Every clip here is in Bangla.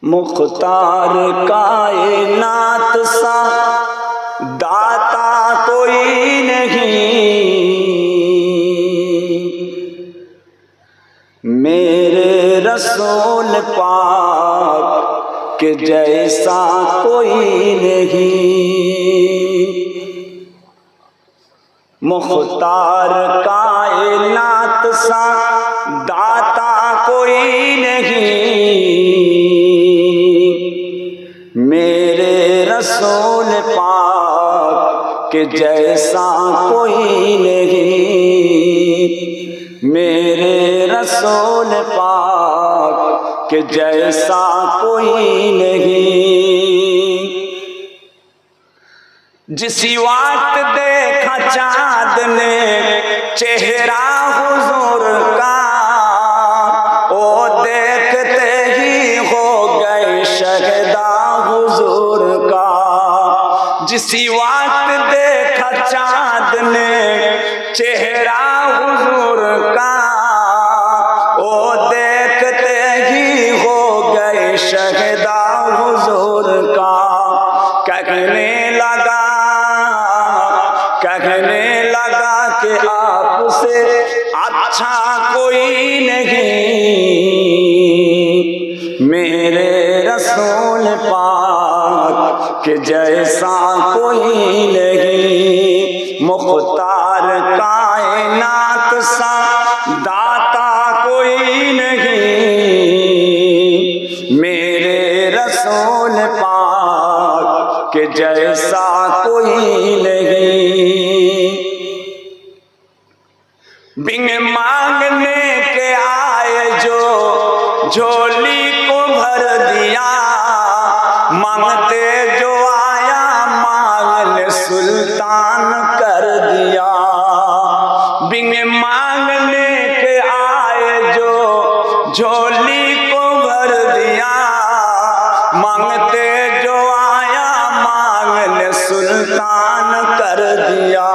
मुख्तार कायनात सा दाता कोई नहीं, मेरे रसूल पाक के जैसा कोई नहीं। मुख्तार कायनात सा दाता कोई नहीं, मेरे रसूल पाक के जैसा कोई नहीं, मेरे रसूल पाक के जैसा कोई नहीं। जिसी वक्त देखा चाँद ने चेहरा हुजूर का, ओ देखते ही हो गए शहदा हुजूर का। जिसी वक्त देखा चाँद ने चेहरा हुजूर का, ओ देखते ही हो गए शहदा हुजूर का। कहने लगा कि आपसे अच्छा कोई नहीं, मेरे रसूल पाक के जैसा कोई नहीं। मुख्तार कायनात सा दाता कोई नहीं, मेरे रसूल पाक के जैसा कोई नहीं। बिन मांगने के आए जो झोली को भर दिया, मांगते जो आया मांगने सुल्तान कर दिया। बिन मांगने के आए जो झोली को भर दिया, मांगते जो आया मांगने सुल्तान कर दिया।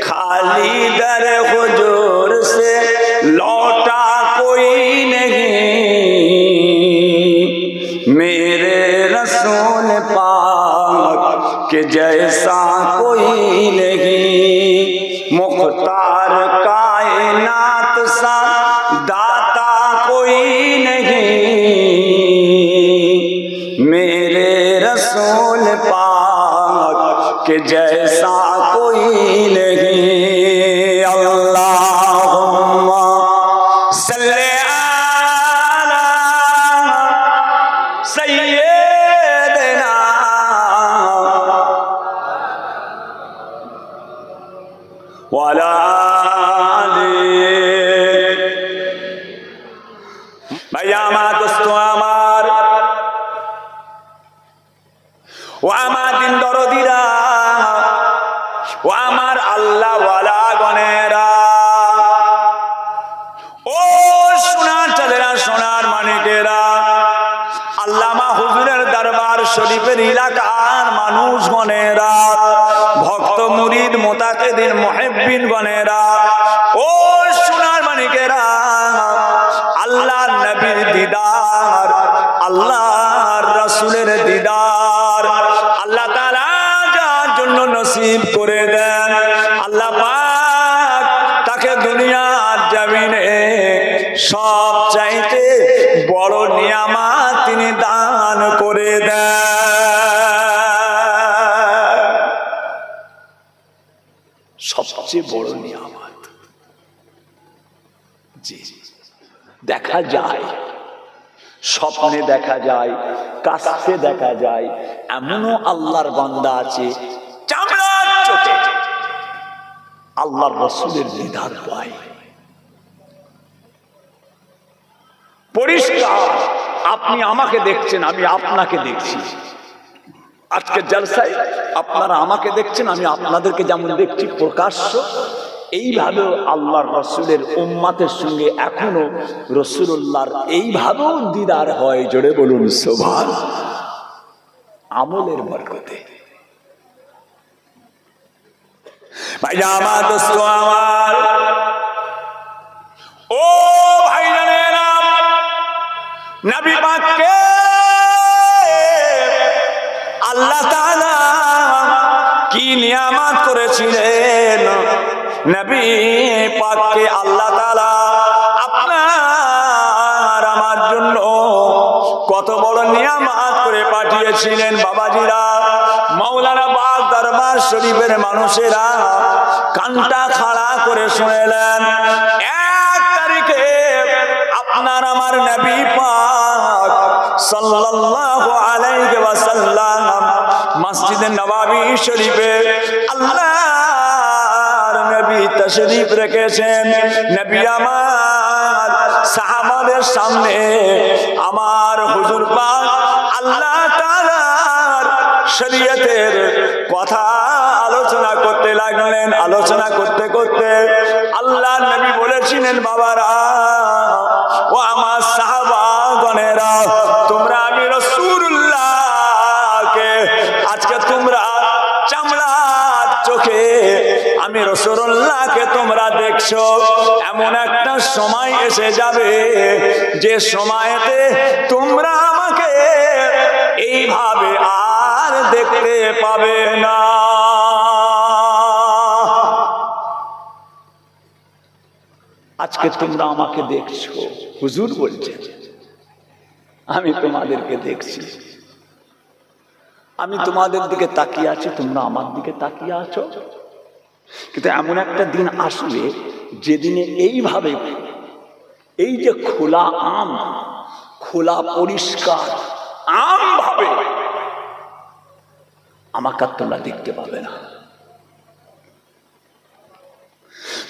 खाली दर हुजूर से लौटा कोई नहीं, मेरे रसूल पाक के जैसा कोई नहीं। मुख्तार कायनात सा दाता कोई नहीं, मेरे रसूल पाक के जैसा कोई नहीं। अल्लाहुम्मा सल्ले अला सय्यिदना व अला आलिहि। भाइया আমার দোস্ত আমার ও আমার দিন দরদিরা ও আমার আল্লাহ ওয়ালা গনেরা, ও সোনার চাঁদেরা সোনার মানিকেরা, আল্লামা হুজুরের দরবার শরীফের এলাকার মানুষ গনেরা, ভক্ত মুরিদ মুতাকিদিন মুহিব্বিন গনেরা, ও সোনার মানিকেরা, আল্লাহর নবীর দিদার, আল্লাহর রাসূলের দিদার আল্লাহ তাআলা যার জন্য নসিব করে দেন, আল্লাহ পাক তাকে দুনিয়ার জমিনে সব চাইতে বড় নিয়ামত তিনি দান করে দেন। সবচেয়ে বড় নিয়ামত জি দেখা যায়, স্বপ্নে দেখা যায়, কাছে দেখা যায়। এমনও আল্লাহর বান্দা আছে চামড়ার চোখে আল্লাহর রাসূলের দিদার পায়, পরিষ্কার। আপনি আমাকে দেখছেন, আমি আপনাকে দেখছি। আজকে জলসায় আপনারা আমাকে দেখছেন, আমি আপনাদেরকে যেমন দেখছি প্রকাশ্য, এইভাবে আল্লাহর রাসূলের উম্মতের সঙ্গে এখনো রাসূলুল্লাহর এইভাবেও দিদার হয়। জোরে বলুন সুবহানাল্লাহ। আমলের বরকতে। ভাই আমার দোস্ত আমার, ও ভাইজানে নবী পাককে আল্লাহ তাআলা কি নিয়ামত করেছিলেন। নবী পাককে আল্লাহ তাআলা আপনার আমার জন্য কত বড় নিয়ামত করে পাঠিয়েছিলেন। বাবাজিরা, মাওলানা বাগ দরবার শরীফের মানুষেরা কানটা খাড়া করে শুনেলেন। 1 তারিখে আপনার আমার নবী পাক সাল্লাল্লাহু আলাইহি ওয়াসাল্লাম মসজিদে নববী শরীফে আল্লাহর নবী তাশরীফ রেখেছেন। নবী আমার সাহাবাদের সামনে আমার হুজুর পাক আল্লাহ তাআলার শরীয়তের কথা আলোচনা করতে লাগলেন। আলোচনা করতে করতে আল্লাহর নবী বলেছিলেন, বাবারা ও আমার সাহাবাগণেরা, তোমরা আমি রাসূলুল্লাহকে আজকে তোমরা চামড়ার চোখে আমি রাসূলুল্লাহকে তোমরা দেখছো। এমন একটা সময় এসে যাবে যে সময়তে তোমরা আমাকে এইভাবে আর দেখতে পাবে না। আজকে তোমরা আমাকে দেখছো, হুজুর বলছেন, আমি তোমাদেরকে দেখছি। আমি তোমাদের দিকে তাকিয়ে আছি, তোমরা আমার দিকে তাকিয়ে আছো। কিন্তু এমন একটা দিন আসবে যেদিনে এইভাবে এই যে খোলা আম, খোলা পরিষ্কার আম ভাবে আমাকে তোমরা দেখতে পাবে না।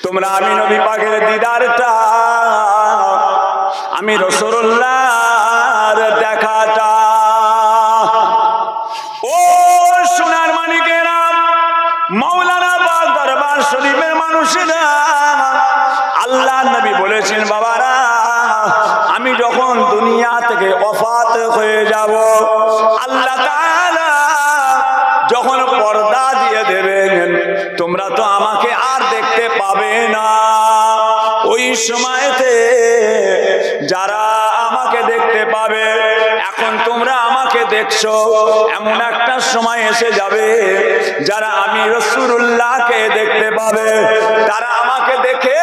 তোমরা আমি নবী পাকের দিদারটা, আমি রাসূলুল্লাহর দেখাটা, ও সোনার মানিকেরা, মাওলানা বাগ দরবার শরীফের মানুষেরা, আল্লাহ নবী বলেছেন, বাবারা আমি যখন দুনিয়া থেকে ওফাত হয়ে যাব, আল্লাহ তাআলা যখন পর্দা দিয়ে দেবেন, তোমরা তো আমাকে আর দেখতে পাবে না। ওই সময়তে যারা আমাকে দেখতে পাবে, এখন তোমরা আমাকে দেখছো, এমন একটা সময় এসে যাবে যারা আমি রাসূলুল্লাহকে দেখতে পাবে, তারা আমাকে দেখে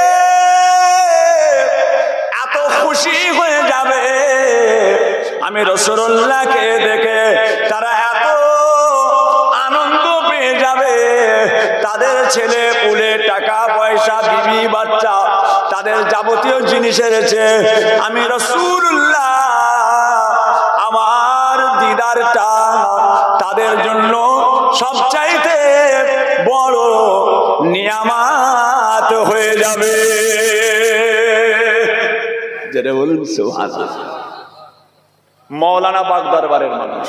এত খুশি হয়ে যাবে, আমি রাসূলুল্লাহকে দেখে তারা এত আনন্দ পেয়ে যাবে, তাদের ছেলে পুলে টাকা পয়সা বিবি বাচ্চা তাদের যাবতীয় জিনিসের চেয়ে আমি রাসূলুল্লাহ আমার দিদারটা তাদের জন্য সবচাইতে বড় নিয়ামত হয়ে যাবে। যেটা বলুন সুবহানাল্লাহ। মাওলানা বাগ দরবারের মানুষ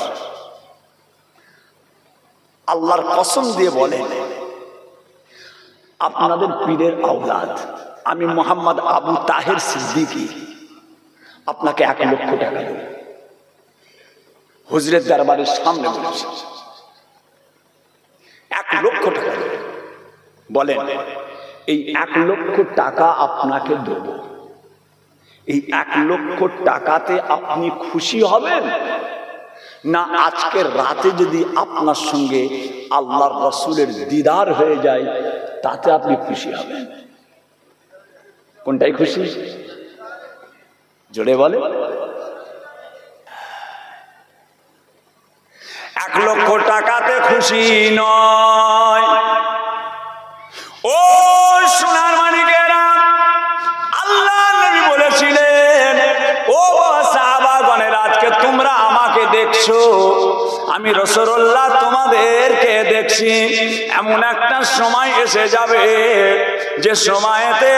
আল্লাহর কসম দিয়ে বলেন, আপনাদের পীরের আওলাদ আমি মোহাম্মদ আবু তাহের সিদ্দিকী আপনাকে 1 লক্ষ টাকা দেব। হুজুরের দরবারের সামনে বলেছি 1 লক্ষ টাকা দেব। বলেন এই 1 লক্ষ টাকা আপনাকে দেব, এই 1 লক্ষ টাকাতে আপনি খুশি হবেন না আজকের রাতে যদি আপনার সঙ্গে আল্লাহর রাসূলের দিদার হয়ে যায় তাতে আপনি খুশি হবেন? কোনটাই খুশি? জোরে বলে। 1 লক্ষ টাকাতে খুশি নয়। ও সোনার মানিকেরা, আল্লাহ নবী বলেছিলেন, ও সাহাবাগণের আজকে তোমরা আমাকে দেখছো, আমি রাসূলুল্লাহ তোমাদেরকে দেখছি। এমন একটা সময় এসে যাবে যে সময়তে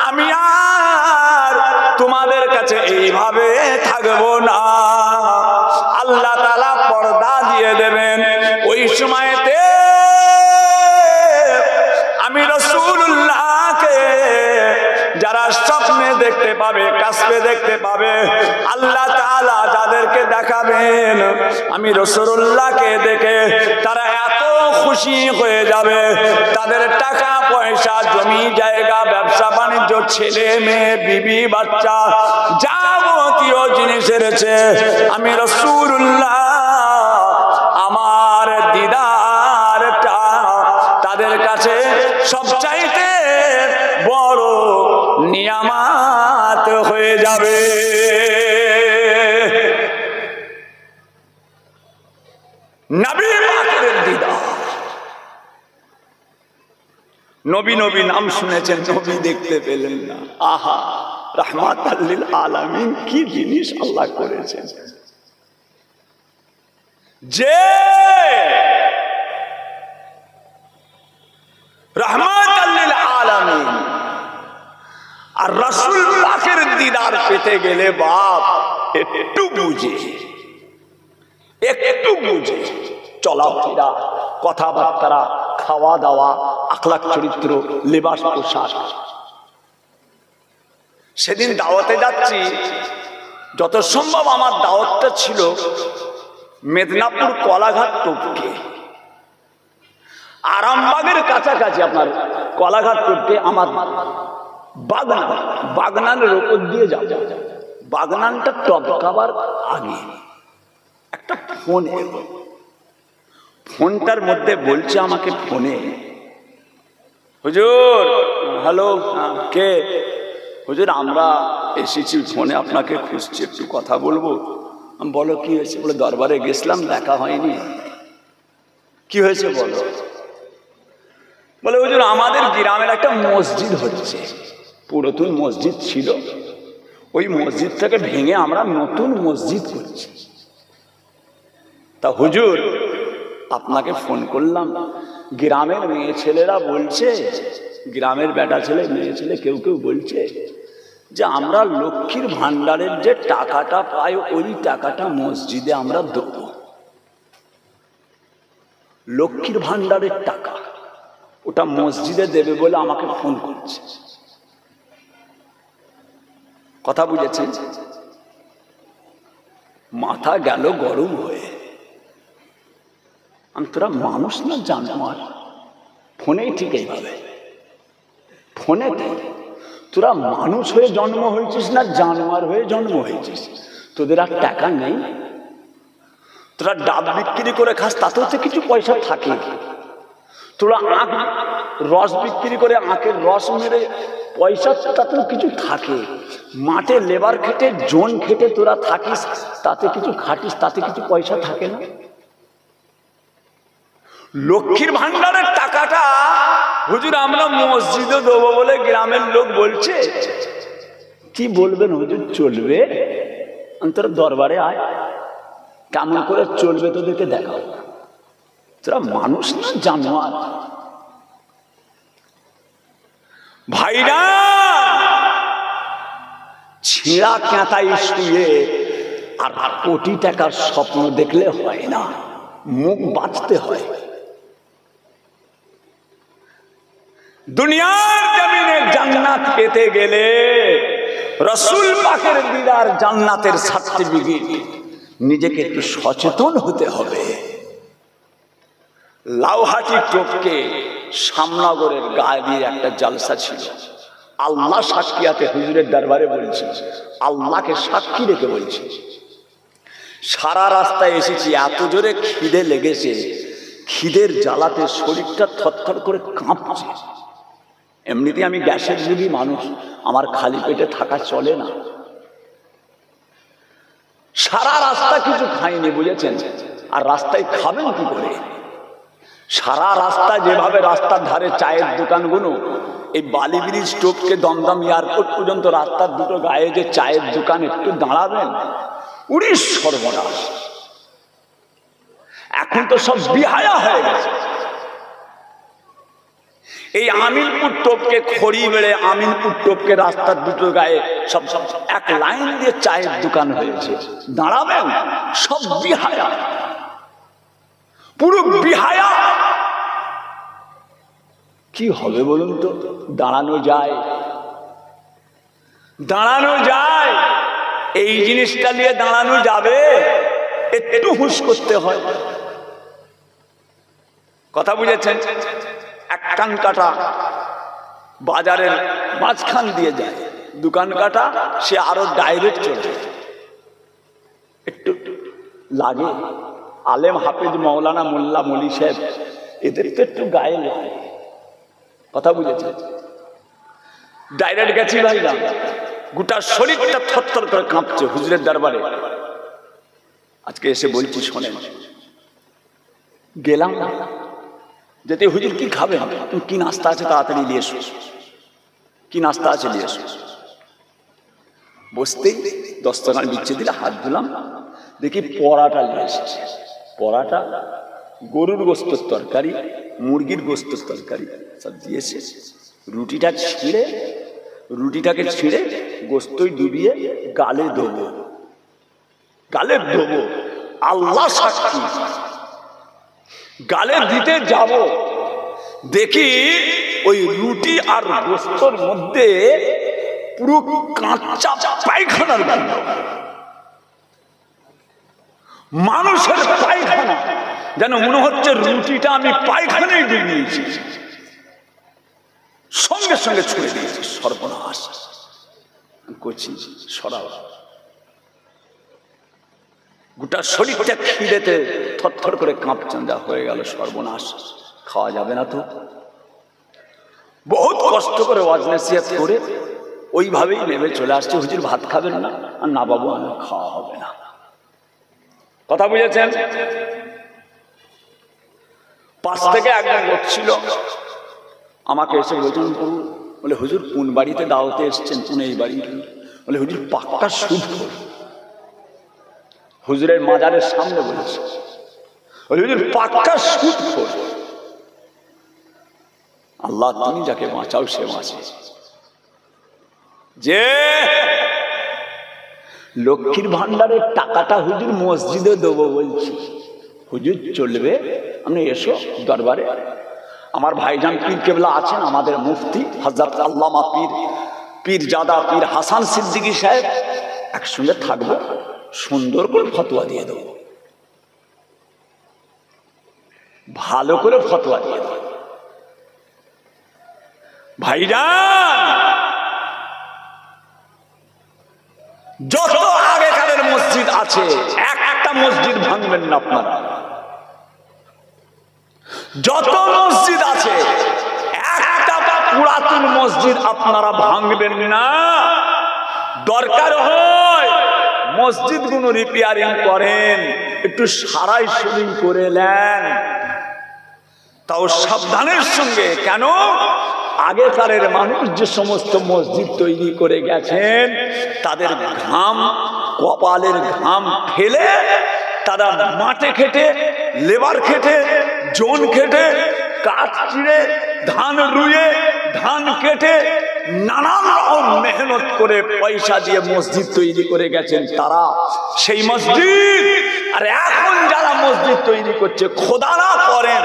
আমি আর তোমাদের কাছে এইভাবে থাকবো না, আল্লাহ তাআলা পর্দা দিয়ে দেবেন। ওই সময়তে আমি রাসূলুল্লাহকে যারা স্বপ্নে দেখতে পাবে, কাসবে দেখতে পাবে, আল্লাহ তাআলা যাদেরকে দেখাবেন, আমি রাসূলুল্লাহকে দেখে তারা এত খুশি হয়ে যাবে, তাদের টাকা পয়সা জমি জায়গা ব্যবসা বাণিজ্য ছেলে মেয়ে বিবি বাচ্চা যাবতীয় জিনিসের চেয়ে আমি রাসূলুল্লাহ আমার দিদারটা তাদের কাছে সবচাইতে বড় নিয়ামত হয়ে যাবে। নবী পাকের দিদার। নবী নবী নাম শুনেছেন, নবী দেখতে পেলেন না। আহা, রাহমাতাল লিল আলামিন কি জিনিস আল্লাহ করেছেন, যে রাহমাতাল লিল আলামিন আর রাসূল পাকের দিদার পেতে গেলে বাপ একটু বুঝে চলাফেরা, কথাবার্তা, খাওয়া দাওয়া, আখলাক চরিত্র, লেবাস পোশাক। সেদিন দাওয়াতে যাচ্ছি, যত সম্ভব আমার দাওয়াতটা ছিল মেদিনীপুর কলাঘাট টপকে, আরামবাগের কাছাকাছি। আপনার কলাঘাট টপকে আমার বাগনানের ওপর দিয়ে যাব। বাগনানটা টপকাবার আগে একটা ফোন এলো, ফোনটার মধ্যে বলছে আমাকে ফোনে, হুজুর। হ্যালো, কে? হুজুর আমরা এসেছি, ফোনে আপনাকে খুঁজছি, একটু কথা বলবো। আমি বলো কি হয়েছে? বলে দরবারে গেছিলাম, দেখা হয়নি। কি হয়েছে বলো? বলে হুজুর আমাদের গ্রামের একটা মসজিদ হচ্ছে, পুরাতন মসজিদ ছিল, ওই মসজিদটাকে ভেঙে আমরা নতুন মসজিদ করছি। তা হুজুর আপনাকে ফোন করলাম, গ্রামের মেয়ে ছেলেরা বলছে, গ্রামের বেটা ছেলে মেয়ে ছেলে কেউ কেউ বলছে যে আমরা লক্ষ্মীর ভান্ডারের যে টাকাটা পাই ওই টাকাটা মসজিদে আমরা দেব। লক্ষ্মীর ভান্ডারের টাকা ওটা মসজিদে দেবে বলে আমাকে ফোন করছে। কথা বুঝেছেন? মাথা গেল গরম হয়ে। আমি তোরা মানুষ না জানোয়ার? ফোনেই ঠিক এইভাবে, ফোনে তোরা মানুষ হয়ে জন্ম হয়েছিস না জানোয়ার হয়ে জন্ম হয়েছিস? তোদের আর টাকা নেই, তোরা ডাব বিক্রি করে খাস, তাতেও তো কিছু পয়সা থাকে। তোরা আখ রস বিক্রি করে আখের রস মেরে পয়সা, তাতেও কিছু থাকে। মাঠে লেবার খেটে জোন খেটে তোরা থাকিস, তাতে কিছু খাটিস, তাতে কিছু পয়সা থাকে না। লক্ষ্মীর ভান্ডারের টাকাটা হুজুর আমরা মসজিদে দেবো বলে গ্রামের লোক বলছে। কি বলবেন হুজুর? চলবে, তোরা দরবারে আয়, কেমন করে চলবে তোদেরকে দেখাও। তোরা মানুষ না জানোয়ার? ভাইরা, ছেঁড়া কাঁথায় শুয়ে আর কোটি টাকার স্বপ্ন দেখলে হয় না, মুখ বাঁচতে হয়। দুনিয়ার জমিনে জান্নাত পেতে গেলে রাসূল পাকের দিদার জান্নাতের সার্টিফিকেট, নিজেকে একটু সচেতন হতে হবে। লাউহাটি টপকে শ্যামনগরের গায়ে একটা জলসা ছিল। আল্লাহ সাক্ষীয়াতে হুজুরের দরবারে বলছি, আল্লাহকে সাক্ষী রেখে বলছি, সারা রাস্তায় এসেছি, এত জোরে খিদে লেগেছে, খিদের জ্বালাতে শরীরটা থরথর করে কাঁপছে। এমনিতে আমি গ্যাসের রোগী মানুষ, আমার খালি পেটে থাকা চলে না। সারা রাস্তা কিছু খাইনি, বুঝেছেন? আর রাস্তায় খাবেন কি করে? সারা রাস্তা যেভাবে রাস্তার ধারে চায়ের দোকানগুলো, এই বালি ব্রিজ টপকে দমদম এয়ারপোর্ট পর্যন্ত রাস্তার দুটো গায়ে যে চায়ের দোকান, একটু দাঁড়াবেন, উড়িস সর্বনাশ। এখন তো সব বিহায়া হয়ে গেছে। এই আমিনপুর টপকে খড়ি বেড়ে আমিনপুর টপকে রাস্তার দুটো গায়ে সব এক লাইন দিয়ে চায়ের দোকান হয়েছে, দাঁড়াবেন, সব বিহায়া, পুরো বিহায়া। কি হবে বলুন তো? দাঁড়ানো যায়? দাঁড়ানো যায়? এই জিনিসটা নিয়ে দাঁড়ানো যাবে? একটু হুঁশ করতে হয়। কথা বুঝেছেন? এক কান কাটা বাজারের মাঝখান দিয়ে যায়, দোকান কাটা সে আরো ডাইরেক্ট চলে যায়। একটু লাগে, আলেম হাফিজ মৌলানা মোল্লা মলি সাহেব এদের তো একটু গায়ে লাগে। কথা বুঝেছে? ডাইরেক্ট গেছি ভাই না, গোটা শরীরটা থরথর করে কাঁপছে হুজুরের দরবারে। আজকে এসে বলছি শোনেন, গেলাম যেতে, হুজুর কি খাবেন? কি নাস্তা আছে তাড়াতাড়ি নিয়ে এসো, কি নাস্তা আছে নিয়ে এসো। বসতেই দস্তরখানা বিছিয়ে দিলে, হাত ধুলাম, দেখি পরাটা নিয়ে এসছে। পরাটা গরুর গোস্তের তরকারি, মুরগির গোস্তের তরকারি সব দিয়েছে। রুটিটাকে ছিঁড়ে গোস্তই ডুবিয়ে গালে দেবো, গালে দেবো। আল্লাহ সাক্ষী, গালে দিতে যাব, দেখি ওই রুটি আর গোস্তর মধ্যে পুরো কাঁচা পায়খানার গন্ধ, মানুষের পায়খানা, যেন মনে হচ্ছে রুটিটা আমি পায়খানায় ডুবিয়েছি। সঙ্গে সঙ্গে ছুঁড়ে দিয়েছি, সর্বনাশ করছি, সরাও। গোটা শরীরটা খিদেতে থরথর করে কাঁপছেন, যা হয়ে গেল সর্বনাশ, খাওয়া যাবে না তো। বহুত কষ্ট করে ওয়াজ নসিহত করে ওইভাবেই নেমে চলে আসছে, হুজুর ভাত খাবেন না? আর না বাবু, আমার খাওয়া হবে না। কথা বুঝেছেন? পাশ থেকে একজন লোক ছিল, আমাকে এসে বলছেন, বলে হুজুর কোন বাড়িতে দাওয়াতে এসছেন? কোন এই বাড়ি? বলে হুজুর পাক্কা সুদখোর। হুজুরের মাজারের সামনে বলেছে, বলে হুজুর পাক্কা সুদখোর। আল্লাহ তুমি যাকে বাঁচাও সে বাঁচে। যে লক্ষ্মীর ভান্ডারের টাকাটা হুজুর মসজিদে দেবো বলছি, হুজুর চলবে, আপনি এসো দরবারে। আমার ভাইজান পীর কেবলা আছেন, আমাদের মুফতি হযরত আল্লামা পীরজাদা পীর হাসান সিদ্দিকী সাহেব, একসঙ্গে থাকবো, সুন্দর করে ফতোয়া দিয়ে দেবো, ভালো করে ফতোয়া দিয়ে দেবো। ভাইজান, যত আগেকারের মসজিদ আছে একটা মসজিদ ভাঙবেন না আপনারা। যত মসজিদ আছে একটা পুরাতন মসজিদ আপনারা ভাঙবেন না। দরকার হয় মসজিদগুলো রিপেয়ারিং করেন, একটু সারাই সুরিং করে নেন, তাও সাবধানের সঙ্গে। কেন? আগেকারের মানুষ যে সমস্ত মসজিদ তৈরি করে গেছেন, তাদের ঘাম, কপালের ঘাম ফেলে তারা মাঠে খেটে, লেবার খেটে, জন খেটে, কাঠ চিড়ে, ধান রুয়ে, ধান কেটে, নানান রকম মেহনত করে পয়সা দিয়ে মসজিদ তৈরি করে গেছেন তারা। সেই মসজিদ আর এখন যারা মসজিদ তৈরি করছে, খোদা না করেন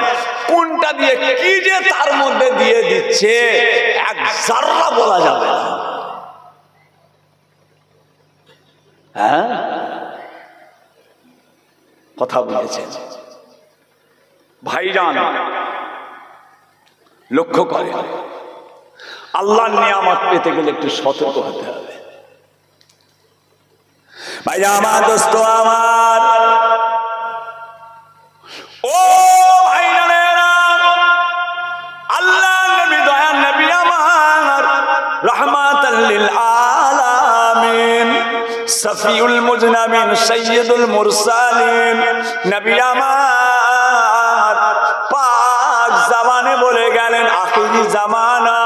কোনটা দিয়ে কি যে তার মধ্যে দিয়ে দিচ্ছে এক জাররা বলা যাবে না। হ্যাঁ, কথা বলেছেন ভাইজান। লক্ষ্য করে, আল্লাহর নিয়ামত পেতে গেলে একটু সতর্ক হতে হবে। ভাইজান আমার, দোস্ত আমার, ও ভাইজানেরা, আল্লাহ নবী, দয়ার নবী আমার, রাহমাতাল লিল আলামিন, সফিউল মুজনাবিন, সাইয়্যিদুল মুরসালিন, নবী আমার পাক জামানে বলে গেলেন, আখিরি জামানা,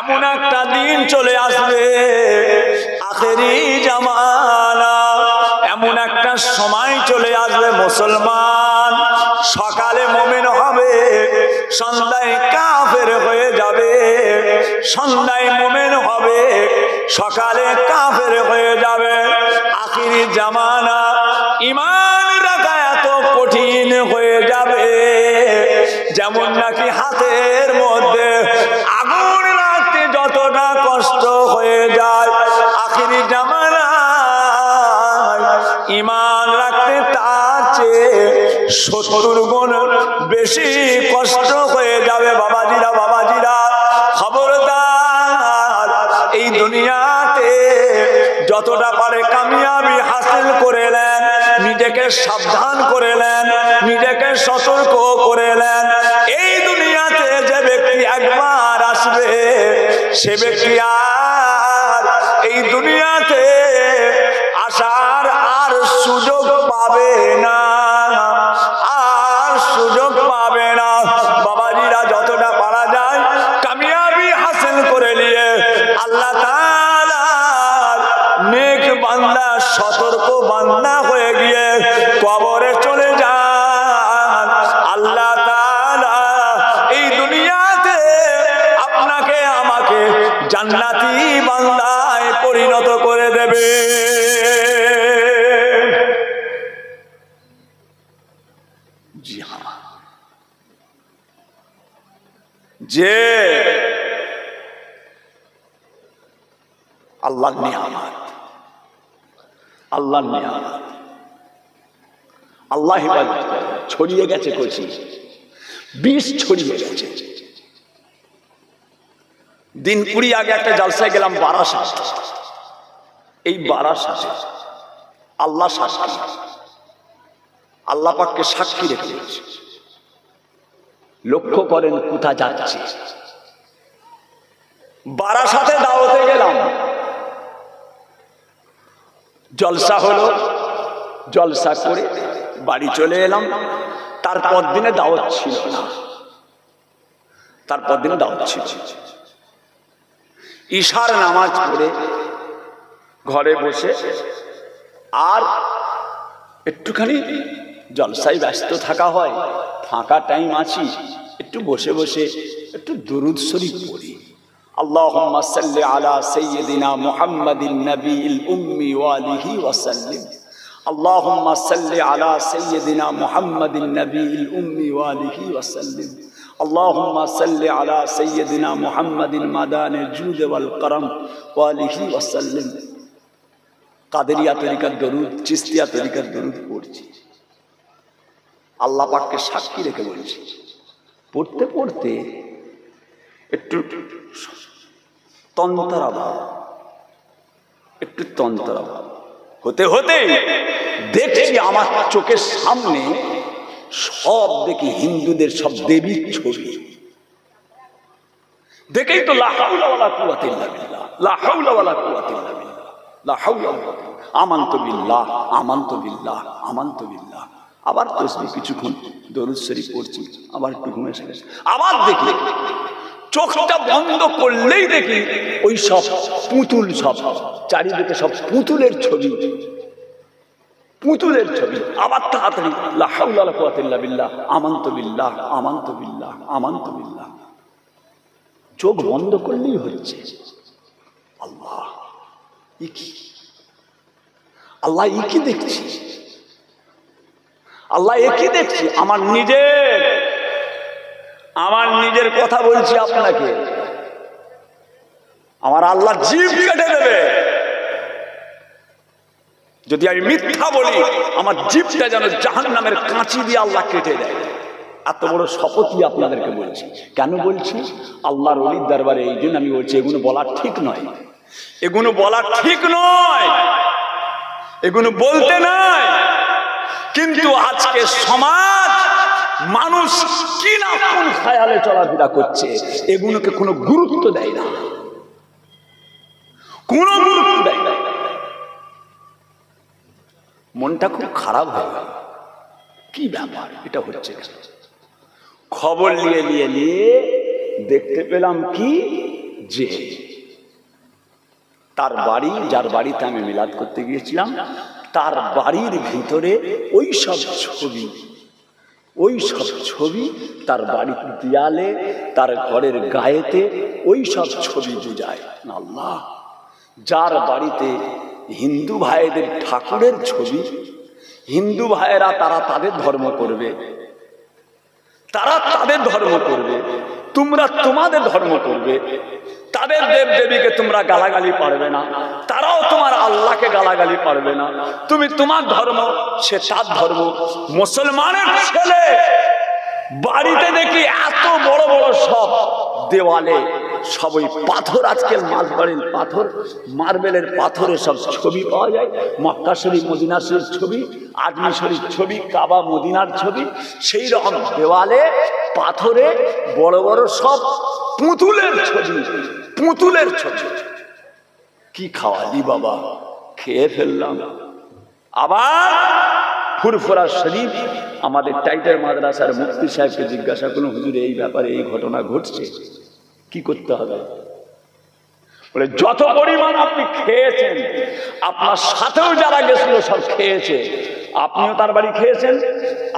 এমন একটা দিন চলে আসবে, আখিরি জামানা, এমন একটা সময় চলে আসবে, মুসলমান সকালে মুমিন হবে, সন্ধ্যায় কাফের হয়ে যাবে, সন্ধ্যায় মুমিন হবে, সকালে কাফের হয়ে যাবে। আখিরি জামানা, ঈমান রাখা এত কঠিন হয়ে যাবে, যেমন নাকি হাতের মধ্যে আগুন রাখতে যতটা কষ্ট হয়ে যায়, আখিরি জামানায় ঈমান রাখতে তার চেয়ে 70 গুণ বেশি কষ্ট হয়ে যাবে। বাবাজিরা বাবাজিরা খবরদার, এই দুনিয়াতে যতটা পারে কামিয়াবি হাসিল করে নেন, নিজেকে সাবধান করে নেন, নিজেকে সতর্ক করে নেন। এই দুনিয়াতে যে ব্যক্তি একবার আসবে সে ব্যক্তি আর এই দুনিয়াতে আসার আর সুযোগ পাবে না, আর সুযোগ পাবে না। বাবাজিরা যতটা পারা যায় কামিয়াবি হাসিল করে নিয়ে আল্লাহ তাআলার নেক বান্দা সতর্ক বান্দা হয়ে গিয়ে কবরে চলে যান। আল্লাহ তাআলা এই দুনিয়াতে আপনাকে আমাকে জান্নাতি বান্দায় পরিণত করে দেবে। জি হ্যাঁ, যে আল্লাহর নিয়ামত, আল্লাহর নিয়ামত, আল্লাহ ইবাদত ছড়িয়ে গেছে, কইছি বিষ ছড়িয়ে গেছে। দিন 20 আগে একটা জলসায় গেলাম বারাসাত। এই বারাসাতে আল্লাহ সাক্ষী, আল্লাহ পাককে সাক্ষী রেখে গেছে। লক্ষ্য করেন কোথা যাচ্ছে। বারাসাতে দাওয়াতে গেলাম, জলসা হলো, জলসা করে বাড়ি চলে এলাম। তারপর দিনে দাওয়াত ছিল না, তারপর দিনে দাওয়াত ছিল। ঈশার নামাজ পড়ে ঘরে বসে আর একটুখানি জলসায় ব্যস্ত থাকা হয়, ফাঁকা টাইম আছি, একটু বসে বসে একটু দুরূদ শরীফ পড়ি। আল্লাহুম্মা সাল্লি আলা সাইয়্যিদিনা মুহাম্মাদিন নবিয়িল উম্মি ওয়া আলিহি ওয়া সাল্লিম। আল্লাহুম্মা সাল্লি আলা সাইয়্যিদিনা মুহাম্মাদিন নবিয়িল উম্মি ওয়া আলিহি ওয়া সাল্লিম। আল্লাহুম্মা সাল্লি আলা সাইয়্যিদিনা মুহাম্মাদিন মাদানিল জুদ ওয়াল করম ওয়া আলিহি ওয়া সাল্লিম। কাদেরিয়া তরিকার দরুদ, চিশতিয়া তরিকার দরুদ পড়ছি। আল্লাহ পাককে সাক্ষী রেখে বলছি। পড়তে পড়তে একটু তন্তরাভাব, একটু তন্তরাভাব হতে হতে দেখছি আমার চোখের সামনে সব দেখি হিন্দুদের সব দেবীর ছবি। দেখেই তো লা হাওলা ওয়ালা কুওয়াতা ইল্লা বিল্লাহ, লা হাওলা ওয়ালা কুওয়াতা ইল্লা বিল্লাহ, লা হাওলা ওয়ালা কুওয়াতা। আমানতু বিল্লাহ, আমানতু বিল্লাহ, আমানতু বিল্লাহ। আবার তসবিহ কিছুক্ষণ দরুদ শরীফ পড়ছি, আবার একটু ঘুমে এসে গেছে। আবার দেখি চোখটা বন্ধ করলেই দেখি ওই সব পুতুল, সব চারিদিকে সব পুতুলের ছবি, পুতুলের ছবি। আবার তাড়াতাড়ি লা হাওলা ওয়ালা কুওয়াতা ইল্লা বিল্লাহ, আমানতু বিল্লাহ, আমানতু বিল্লাহ, আমানতু বিল্লাহ। চোখ বন্ধ করলেই হচ্ছে আল্লাহ ইকি, আল্লাহ ইকি দেখছি, আল্লাহ একই দেখছি। আমার নিজের কথা বলছি আপনাকে। আমার আল্লাহ জিভ কেটে দেবে যদি আমি মিথ্যা বলি। আমার জিভটা যেন জাহান্নামের কাঁচি দিয়ে আল্লাহ কেটে দেয়। এত বড় শপথই আপনাদেরকে বলছি। কেন বলছি? আল্লাহর ওলির দরবারে এই জন্য আমি বলছি, এগুলো বলা ঠিক নয়, এগুলো বলা ঠিক নয়, এগুলো বলতে নয়। কিন্তু আজকে সমাজ, মানুষ কি না কোন খেয়ালে চলাফেরা করছে, এগুলোকে কোনো গুরুত্ব দেয় না, কোনো গুরুত্ব দেয় না। মনটা খুব খারাপ হয়ে গেল। কি ব্যাপার, এটা হচ্ছে কেন? খবর নিয়ে দেখতে পেলাম কি, যে তার বাড়ি, যার বাড়িতে আমি মিলাদ করতে গিয়েছিলাম, তার বাড়ির ভিতরে ওই সব ছবি তার বাড়ির দেয়ালে, তার ঘরের গায়েতে ওই সব ছবি বুঝায়। আল্লাহ, যার বাড়িতে হিন্দু ভাইদের ঠাকুরের ছবি, হিন্দু ভাইয়েরা তারা তাদের ধর্ম করবে, তারা তাদের ধর্ম করবে, তোমরা তোমাদের ধর্ম করবে, তাদের দেব দেবীকে তোমরা গালাগালি পারবে না, তারাও তোমার আল্লাহকে আল্লাহকে গালাগালি পারবে না। তুমি তোমার ধর্ম, সে তার ধর্ম। মুসলমানের ছেলে বাড়িতে দেখি এত বড় বড় সব দেওয়ালে সব ওই পাথর, আজকাল মালবাড়ির পাথর, মার্বেলের পাথরে সব ছবি পাওয়া যায়। মক্কা শরীফ, মদিনা শরীফ ছবি, আজমি শরীফ ছবি, কাবা মদিনার ছবি। সেই রকম দেওয়ালে পাথরে বড় বড় সব পুতুলের ছবি, পুতুলের ছবি। কি খাওয়ালি বাবা, খেয়ে ফেললাম। আবার ফুরফুরা শরীফ, আমাদের টাইটার মাদ্রাসার মুফতি সাহেবকে জিজ্ঞাসা করুন, হুজুর এই ব্যাপারে এই ঘটনা ঘটছে, কি করতে হবে? বলে যত পরিমাণ আপনি খেয়েছেন, আপনার সাথেও যারা গেছিল সব খেয়েছে, আপনিও তার বাড়ি খেয়েছেন,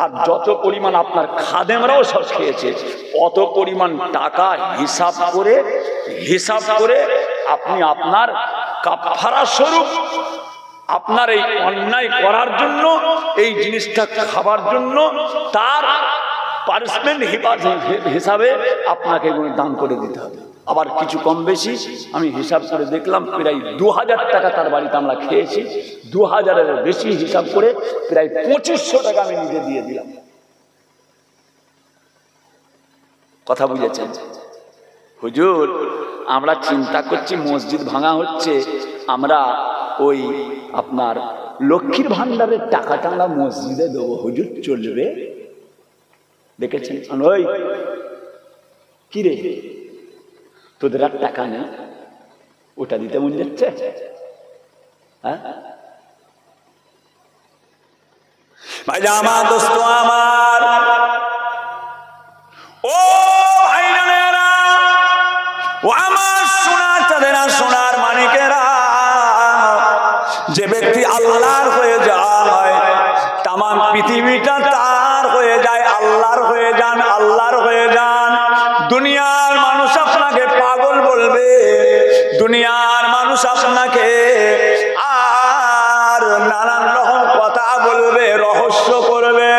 আর যত পরিমাণ আপনার খাদেমরাও সব খেয়েছে, অত পরিমাণ টাকা হিসাব করে আপনি আপনার কাফারা স্বরূপ, আপনার এই অন্যায় করার জন্য, এই জিনিসটা খাবার জন্য, তার পানিশমেন্ট হিসাবে আপনাকে দান করে দিতে হবে। আবার কিছু কম বেশি আমি হিসাব করে দেখলাম, প্রায় 2000 টাকা তার বাড়িতে আমরা খেয়েছি। 2000-এর বেশি হিসাব করে প্রায় 2500 টাকা আমি নিজে দিয়ে দিলাম। কথা বুঝেছেন? হুজুর আমরা চিন্তা করছি মসজিদ ভাঙা হচ্ছে, আমরা ওই আপনার লক্ষ্মীর ভান্ডারের টাকাটা আমরা মসজিদে দেবো, হুজুর চলবে? দেখেছেন? ওই কি রে, তোদের আর টাকা নেই, ওটা দিতে মন যাচ্ছে? হ্যাঁ ভাই আমার দোস্ত আমার, ও ভাই জানেরা, ও আমার সোনার চাঁদেরা, সোনার মানিকেরা, যে ব্যক্তি আল্লাহর হয়ে যায়, তাম পৃথিবীটা তার হয়ে যায়। আল্লাহর হয়ে যান, আল্লাহর হয়ে যান। দুনিয়ার মানুষ আপনাকে পাগল বলবে, দুনিয়ার মানুষ আপনাকে আর নানান রকম কথা বলবে, রহস্য করবে।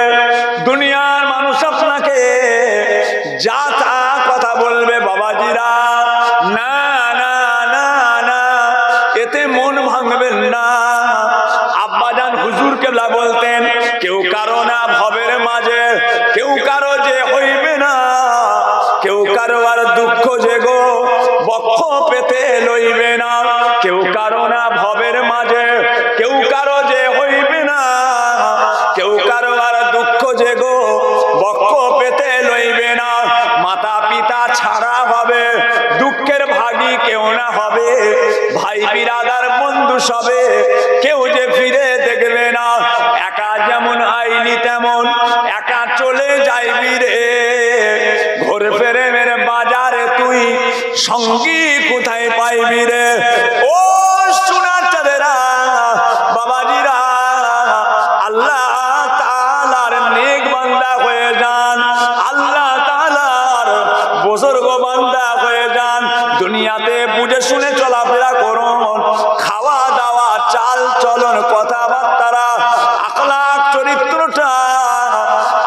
দুনিয়ার মানুষ আপনাকে যা তা কথা বলবে। বাবাজিরা, না না না না, এতে মন ভাঙবেন না। আব্বাজান হুজুর কেবলা বলতেন, কেউ কারো না ভবের মাঝে, কেউ কারো যে হইবে না, কেউ কারো আর দুঃখ যে গো বক্ষ পেতে লইবে না। কেউ কারো না ভবের মাঝে, কেউ কারো যে হইবে না, কেউ কারো আর দুঃখ যে গো বক্ষ পেতে লইবে না। মাতা পিতা ছাড়া হবে, দুঃখের ভাগী কেউ না হবে। ভাই বিরাদার বন্ধু সবে, কেউ যে ফিরে দেখবে না। একা যেমন আইনি তেমন একা চলে যাইবি রে। ঘোর ফেরে মেরে বাজারে তুই সঙ্গী কোথায় পাইবি রে। ও সোনার চাঁদেরা, বাবাজিরা, আল্লাহ তাআলার নেক বান্দা হয়ে যান, আল্লাহ তাআলার বুজুর্গ বান্দা হয়ে যান। দুনিয়াতে বুঝে শুনে চলাফেরা করুন। খাওয়া দাওয়া, চাল চলন, কথাবার্তা, আখলাক, চরিত্রটা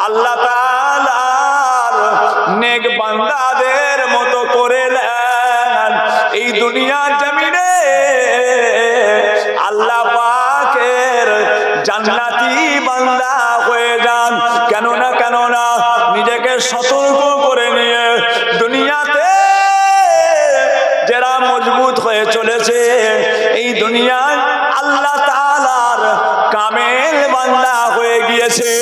আল্লাহ তাআলার নেক বান্দাদের মতো করে নেন। এই দুনিয়ার জমিনে আল্লাহ পাকের জান্নাতি বান্দা হয়ে যান। কেননা নিজেকে সতর্ক করে নিয়ে দুনিয়াতে যারা মজবুত হয়ে চলেছে, এই দুনিয়ায় আল্লাহ তাআলার কামেল বান্দা হয়ে গিয়েছে।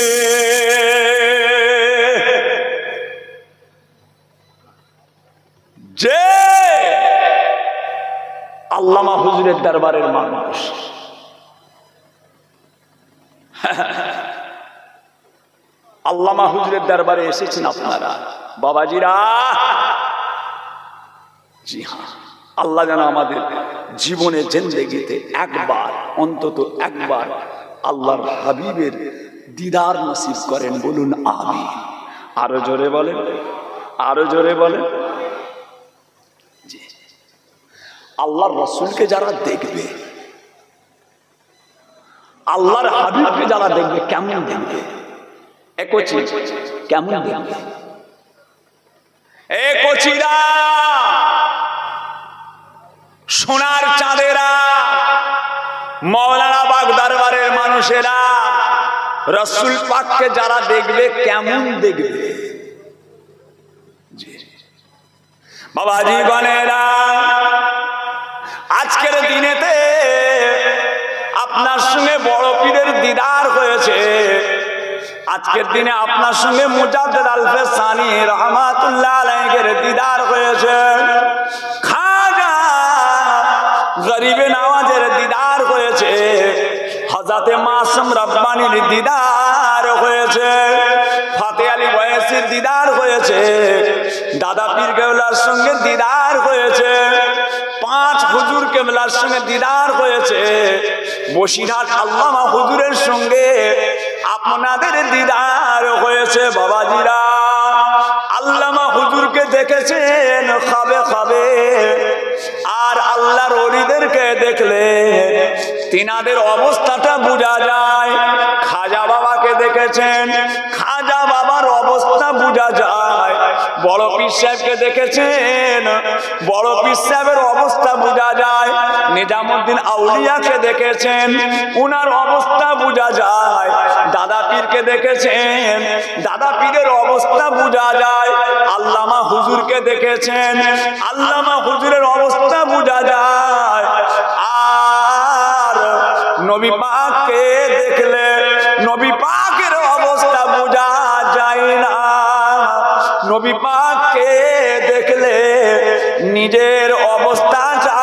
যে আল্লামা হুজুরের দরবারের মানুষ, আল্লামা হুজুরের দরবারে এসেছেন আপনারা বাবাজিরা। জি হ্যাঁ, আল্লাহ যেন আমাদের জীবনে জিন্দেগিতে একবার, অন্তত একবার আল্লাহর হাবিবের দিদার নসিব করেন। বলুন আমিন। আরো জোরে বলেন, আরো জোরে বলেন। জি, আল্লাহর রসুলকে যারা দেখবে, আল্লাহর হাবিবকে যারা দেখবে, কেমন দেখবে? একচি কেমন দেখবে? একচিরা, সোনার চাঁদেরা, মৌলানা বাগ দরবারের মানুষেরা রাসূল পাককে যারা দেখবে কেমন দেখবে? বাবাজি গণেরা, আজকের দিনেতে আপনার সঙ্গে বড় পীরের দিদার হয়েছে। আজকের দিনে আপনার সঙ্গে মুজাদ্দিদ আলফে সানি রহমাতুল্লাহ আলাইহির দিদার হয়েছে। খাজা গরিবে নওয়াজের দিদার হয়েছে। হযরতে মাসুম রব্বানির দিদার হয়েছে। ফাতে আলী ওয়াইসির দিদার হয়েছে। দাদা পীর কেবলার সঙ্গে দিদার হয়েছে। 5 হুজুর কেবলার সঙ্গে দিদার হয়েছে। বসিরহাট আল্লামা হুজুরের সঙ্গে আপনাদের দিদার হয়েছে। বাবাজিরা, আল্লামা হুজুরকে দেখেছেন খাবে খাবে, আর আল্লাহর ওলিদেরকে দেখলে তিনাদের অবস্থাটা বোঝা যায়। খাজা বাবাকে দেখেছেন, খাজা বাবার অবস্থা বোঝা যায়। বড় পীর সাহেবকে দেখেছেন, বড় পীর সাহেবের অবস্থা বোঝা যায়। নিজামুদ্দিন আউলিয়াকে দেখেছেন, উনার অবস্থা বোঝা যায়। দাদা পীরকে দেখেছেন, দাদা পীরের অবস্থা বোঝা যায়। আল্লামা হুজুরকে দেখেছেন, আল্লামা হুজুরের অবস্থা বোঝা যায়। আর নবী পাককে দেখলে নবী পাকের অবস্থা বোঝা যায় না। নবী পাককে দেখলে নিজের অবস্থাটা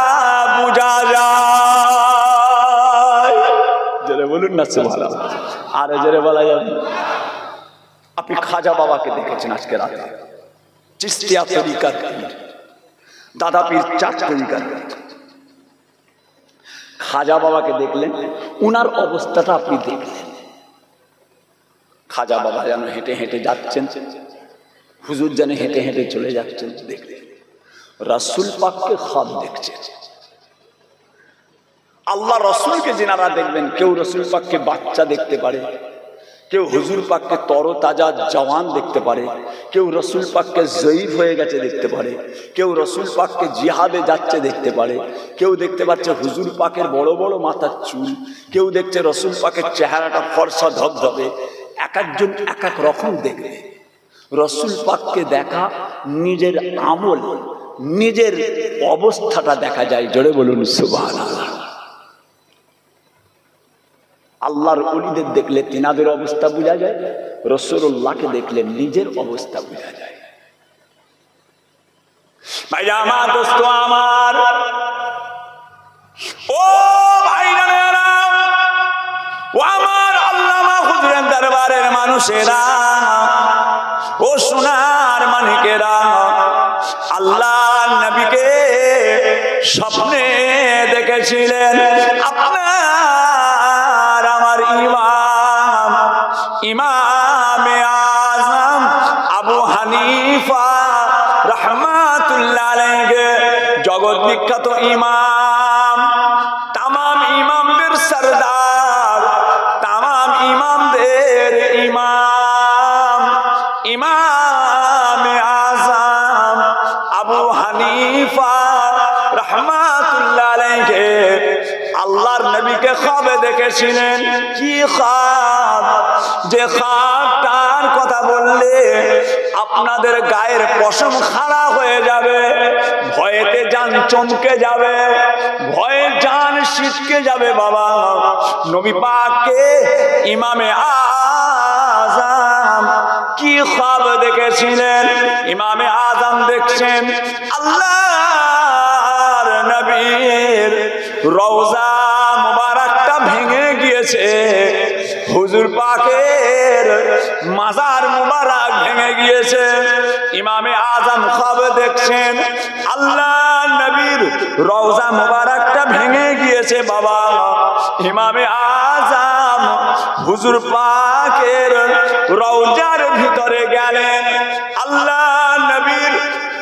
বোঝা যায়। জোরে বলুন না সুবহানাল্লাহ। আর জোরে বলা যাবে? আপনি খাজা বাবাকে দেখেছেন আজকে রাতে, চিশতিয়া তরিকার পীর, দাদা পীর 4 তরিকার পীর। খাজা বাবাকে দেখলেন, উনার অবস্থাটা আপনি দেখলেন। খাজা বাবা যেন হেঁটে হেঁটে যাচ্ছেন, হুজুর যেন হেঁটে হেঁটে চলে যাচ্ছেন, দেখলেন। রাসূল পাককে খাব দেখছেন। আল্লাহ রসুলকে যেনারা দেখবেন, কেউ রসুল পাককে বাচ্চা দেখতে পারে, কেউ হুজুর পাককে তরতাজা জওয়ান দেখতে পারে, কেউ রসুল পাককে জয়ীফ হয়ে গেছে দেখতে পারে, কেউ রসুল পাককে জিহাদে যাচ্ছে দেখতে পারে, কেউ দেখতে পাচ্ছে হুজুর পাকের বড় বড় মাথার চুল, কেউ দেখছে রসুল পাকের চেহারাটা ফর্সা ধবধবে। এক একজন এক এক রকম দেখবে। রসুল পাককে দেখা নিজের আমল, নিজের অবস্থাটা দেখা যায়। জোরে বলুন সুবহানাল্লাহ। আল্লাহর ওলিদের দেখলে তিনাদের অবস্থা বোঝা যায়, রাসূলুল্লাহকে দেখলে নিজের অবস্থা বোঝা যায়। ভাই আমার, দোস্ত আমার, ও ভাইরা, ও আমার আল্লামা হুজুরের দরবারের মানুষেরা, ও সোনার মানিকেরা, আল্লাহ নবীকে স্বপ্নে দেখেছিলেন। আপনার আমার ইমাম, ইমামে আজম আবু হানিফা রাহমাতুল্লাহ আলাইহি, জগৎ বিখ্যাত ইমাম, তামাম ইমামদের সরদার, তামাম ইমামদের ইমাম, ইমামে আজম আবু হানিফা রাহমাতুল্লাহ আলাইহি আল্লাহর নবীকে খাবে দেখেছিলেন। কি খাব? যে খাবটার কথা বললে আপনাদের গায়ের পশম খাড়া হয়ে যাবে, ভয়েতে জান চমকে যাবে, ভয়ে জান ছিটকে যাবে। বাবা নবী পাককে ইমামে আজম কি খাব দেখেছিলেন? ইমামে আজম দেখছেন আল্লাহর নবীর রওজা মুবারকটা ভেঙে গিয়েছে, হুজুর পাকের মাজার মুবারক ভেঙে গিয়েছে। ইমামে আজম খাব দেখছেন আল্লাহ নবীর রওজা মুবারকটা ভেঙে গিয়েছে। বাবা ইমামে আজম হুজুর পাকের রওজার ভিতরে গেলেন। আল্লাহ নবীর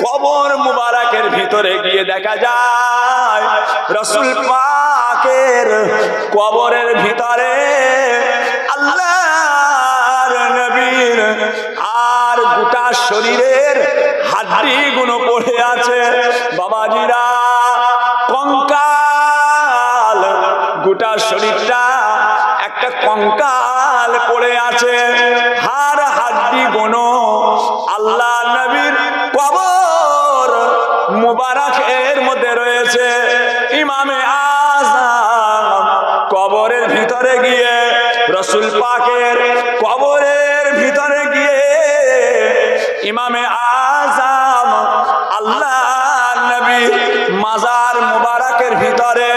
কবর মুবারকের ভিতরে গিয়ে দেখা যায় রাসূল পাকের কবরের ভিতরে আল্লাহর নবীর আর গোটা শরীরের হাড্ডিগুলো পড়ে আছে। বাবাজিরা, কঙ্কাল গোটা শরীরটা একটা কঙ্কাল পড়ে আছে, হাড় হাড্ডি গুনো আল্লাহ নবীর কবর মুবারকের মধ্যে রয়েছে। ইমামে আযম কবরের ভিতরে গিয়ে, রাসূল পাকের কবরের ভিতরে গিয়ে ইমামে আযম আল্লাহ নবী মাজার মুবারকের ভিতরে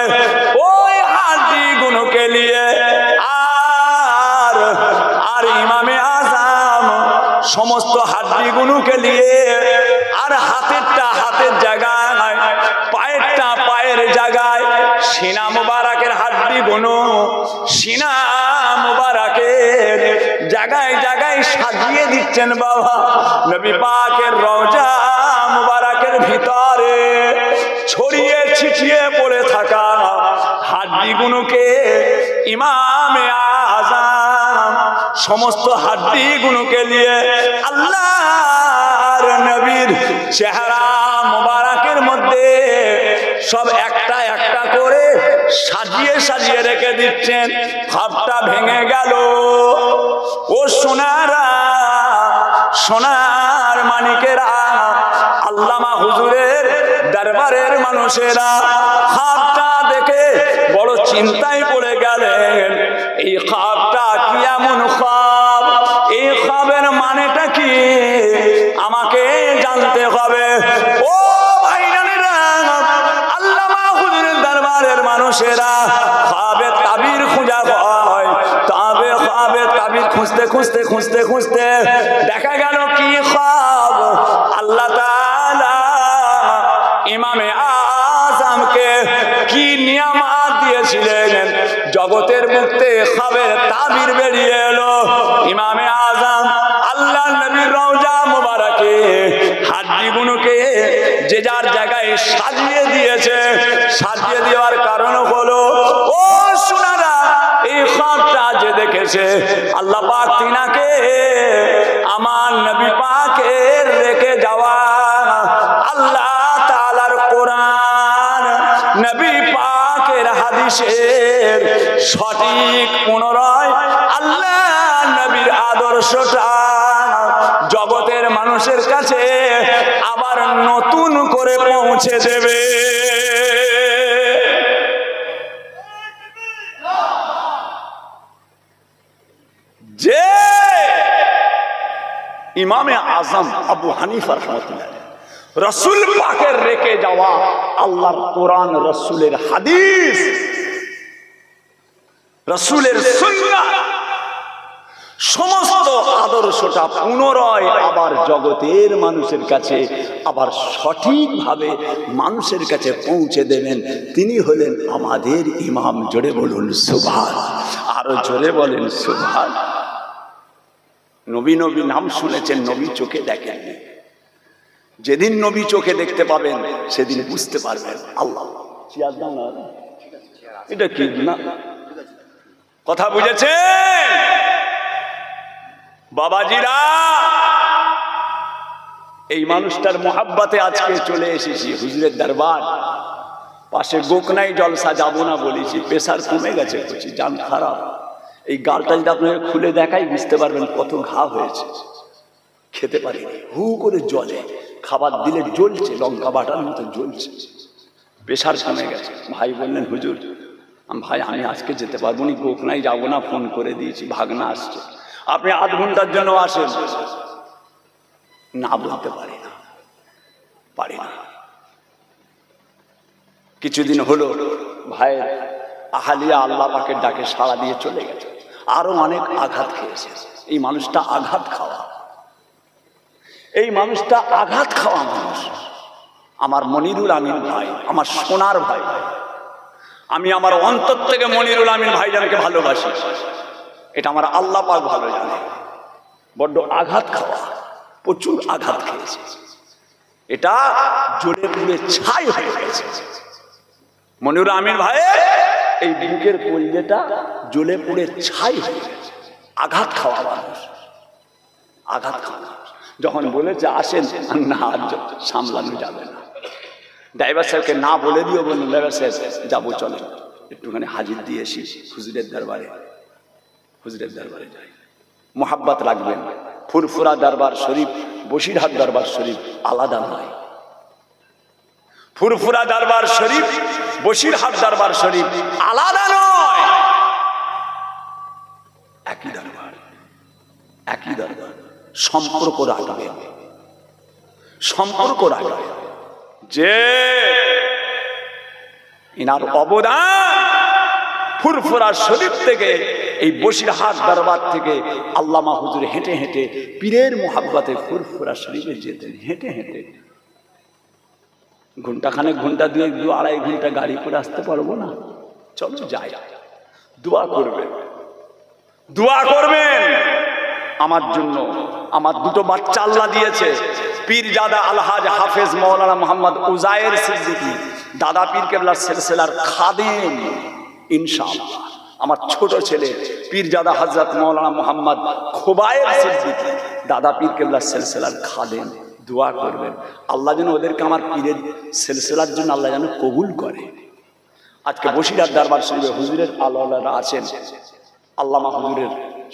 ওই হাড্ডি গুনোকে নিয়ে আর ইমামে আযম সমস্ত হাড্ডি গুনোকে নিয়ে, আর হাতেরটা হাতের জায়গায়, পায়েরটা পায়ের জায়গায়, সিনা মুবারকের হাড্ডি গুনো সিনা মুবারকের জায়গায় জায়গায় সাজিয়ে দিচ্ছেন বাবা। নবী পাকের রওজা মুবারকের ভিতরে ছড়িয়ে ছিটিয়ে পড়ে থাকা হাড্ডি গুনোকে ইমামে আযম সমস্ত হাড্ডি গুনোকে নিয়ে আল্লাহর নবীর চেহারা মুবারকের মধ্যে সব একটা একটা করে সাজিয়ে সাজিয়ে রেখে দিচ্ছেন। খাপটা ভেঙে গেল। ও সোনারা, সোনার মানিকেরা, আল্লামা হুজুরের দরবারের মানুষেরা খাপটা দেখে বড় চিন্তায় পড়ে গেলেন। এই খাপটা কি এমন খাপ? এই খাপের মানেটা কি আমাকে জানতে হবে। ও ভাইজানেরা, আল্লামা হুজুরের দরবারের মানুষেরা খাপের তাবির খোঁজা হয়। খাপের তাবির খুঁজতে খুঁজতে খুঁজতে খুঁজতে দেখা গেল কি খাপ। আল্লাহ তাআলা ইমামে আযমকে কি নিয়ামত দিয়েছিলেন, জগতের মুক্তে খাবের তাবির বেরিয়ে এলো। ইমামে আযম আল্লাহ নবীর রওজা মুবারকে হাড্ডি গুনোকে যে যার জায়গায় সাজিয়ে দিয়েছে। সাজিয়ে দেওয়ার কারণ হলো, ও সোনারা, এই খাপটা যে দেখেছে আল্লাহ পাক তিনাকে আমার নবী পাকের রেখে যাওয়া আল্লাহ তাআলার কোরআন, নবী পাকের হাদিসের সঠিক পুনরায় আল্লাহ নবীর আদর্শটা জগতের মানুষের কাছে আবার নতুন করে পৌঁছে দেবে। যে ইমামে আযম আবু হানিফা রাহমাতুল্লাহ রাসূল পাকের রেখে যাওয়া আল্লাহর কোরআন, রাসূলের হাদিস, রাসূলের সুন্নাহ সমস্ত আদর্শটা পুনরায় আবার জগতের মানুষের কাছে আবার সঠিকভাবে মানুষের কাছে পৌঁছে দেবেন। তিনি হলেন আমাদের ইমাম। জোরে বলুন সুবহান। আরো জোরে বলেন সুবহান। নবী নবী নাম শুনেছেন, নবী চোখে দেখেননি। যেদিন নবী চোখে দেখতে পাবেন সেদিন বুঝতে পারবেন। আল্লাহ এটা কি না কথা বুঝেছেন বাবাজিরা? এই মানুষটার মোহাব্বতে আজকে চলে এসেছি হুজুরের দরবার। পাশে গোকনাই জলসা যাব না বলেছি, প্রেসার কমে গেছে, বলছি জান খারাপ। এই গালটা যদি আপনাকে খুলে দেখাই বুঝতে পারবেন কত ঘা হয়েছে। খেতে পারিনি, হু করে জ্বলে, খাবার দিলে জ্বলছে, লঙ্কা বাটার মতো জ্বলছে, প্রেসার কমে গেছে। ভাই বললেন হুজুর, ভাই আমি আজকে যেতে পারবো না, গোকনাই যাবো না, ফোন করে দিয়েছি, ভাগনা আসছে, আপনি আধ ঘন্টার জন্য আসেন। না বলতে পারি না, পারি না। কিছুদিন হলো ভাইয়ের আহালিয়া আল্লাহ পাকের ডাকে সাড়া দিয়ে চলে গেছে। আরো অনেক আঘাত খেয়েছে। এই মানুষটা আঘাত খাওয়া, এই মানুষটা আঘাত খাওয়া মানুষ। আমার মনিরুল আমিন ভাই, আমার সোনার ভাই। আমি আমার অন্তর থেকে মনিরুল আমিন ভাইজানকে ভালোবাসি, এটা আমার আল্লাহ পাক ভালো জানে। বড্ড আঘাত খাওয়া, প্রচুর আঘাত খেয়েছে। এটা জ্বলে পুড়ে ছাই হয়ে গেছে। মনিরুল আমিন ভাই এই বুকের কলিজাটা জ্বলে পুড়ে ছাই হয়ে গেছে। আঘাত খাওয়া মানুষ, আঘাত খাওয়া। যখন বলেছে আসেন, না সামলানো যাবে না, ড্রাইভার সাহেবকে না বলে দিও, বলুন ড্রাইভার সাহেব যাবো চলে, একটুখানি হাজির দিয়ে এসি হুজুরের দরবারে, হুজুরের দরবারে যাই, মোহাব্বত রাখবেন। ফুরফুরা দরবার শরীফ, বসিরহাট দরবার শরীফ আলাদা নয়। ফুরফুরা দরবার শরীফ, বসিরহাট দরবার শরীফ আলাদা নয়, একই দরবার, একই দরবার। সম্পর্ক রাখবেন, সম্পর্ক রাখবেন যে ইনার অবদান ফুরফুরা শরীফ থেকে, এই বসিরহাট দরবার থেকে আল্লামা হুজুর হেঁটে হেঁটে পীরের মোহাব্বতে ফুরফুরা শরীফে যেতেন, হেঁটে হেঁটে। ঘন্টাখানেক, ঘন্টা দুয়েক, 2-2.5 ঘন্টা গাড়ি করে আসতে পারবো না, চলো যাই। দোয়া করবেন, দোয়া করবেন আমার জন্য। আমার দুটো বাচ্চা আল্লাহ দিয়েছে, পীরজাদা আলহাজ হাফেজ মাওলানা মোহাম্মদ উজায়ের সিদ্দিকী, দাদা পীর কেবলার সিলসিলার খাদেম ইনশাআল্লাহ। আমার ছোট ছেলে পীরজাদা হযরত মাওলানা মোহাম্মদ খোবায়ের সিদ্দিকী, দাদা পীর কেবলার সিলসিলার খাদেম। দোয়া করবেন আল্লাহ যেন ওদেরকে আমার পীরের সিলসিলার জন্য আল্লাহ যেন কবুল করে। আজকে বসিরহাট দরবার শরীফে হুজুরের আল্লাহরা আছেন, আল্লামা হুজুরের